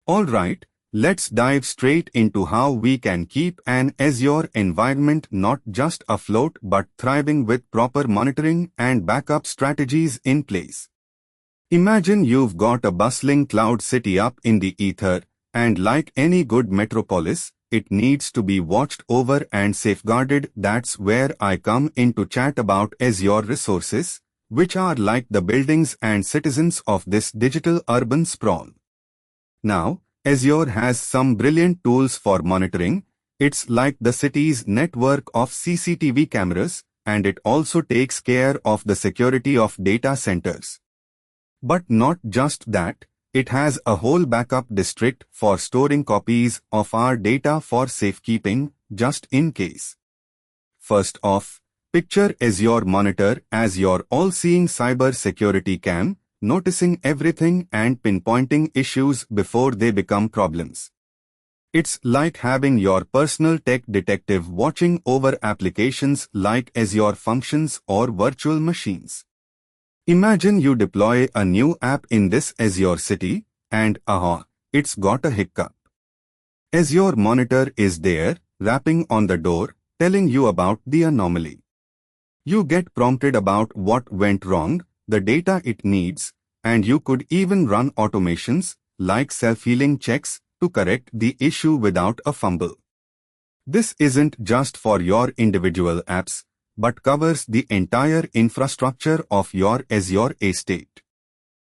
Alright, let's dive straight into how we can keep an Azure environment not just afloat but thriving with proper monitoring and backup strategies in place. Imagine you've got a bustling cloud city up in the ether, and like any good metropolis, it needs to be watched over and safeguarded. That's where I come in to chat about Azure resources, which are like the buildings and citizens of this digital urban sprawl. Now, Azure has some brilliant tools for monitoring. It's like the city's network of CCTV cameras, and it also takes care of the security of data centers. But not just that, it has a whole backup district for storing copies of our data for safekeeping, just in case. First off, picture Azure Monitor as your all-seeing cyber security cam, noticing everything and pinpointing issues before they become problems. It's like having your personal tech detective watching over applications like Azure Functions or virtual machines. Imagine you deploy a new app in this Azure city, and it's got a hiccup. Azure Monitor is there, rapping on the door, telling you about the anomaly. You get prompted about what went wrong, the data it needs, and you could even run automations, like self-healing checks, to correct the issue without a fumble. This isn't just for your individual apps, but covers the entire infrastructure of your Azure estate.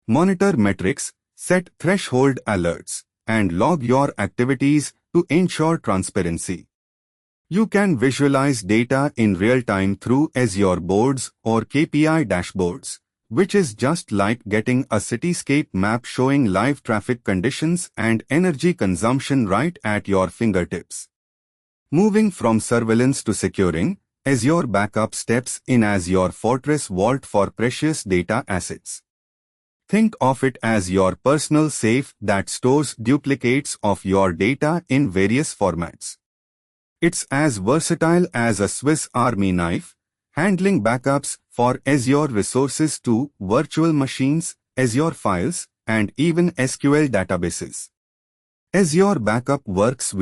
Monitor metrics, set threshold alerts, and log your activities to ensure transparency. You can visualize data in real time through Azure boards or KPI dashboards, which is just like getting a cityscape map showing live traffic conditions and energy consumption right at your fingertips. Moving from surveillance to securing, Azure Backup steps in as your fortress vault for precious data assets. Think of it as your personal safe that stores duplicates of your data in various formats. It's as versatile as a Swiss Army knife, handling backups for Azure resources to virtual machines, Azure files, and even SQL databases. Azure Backup works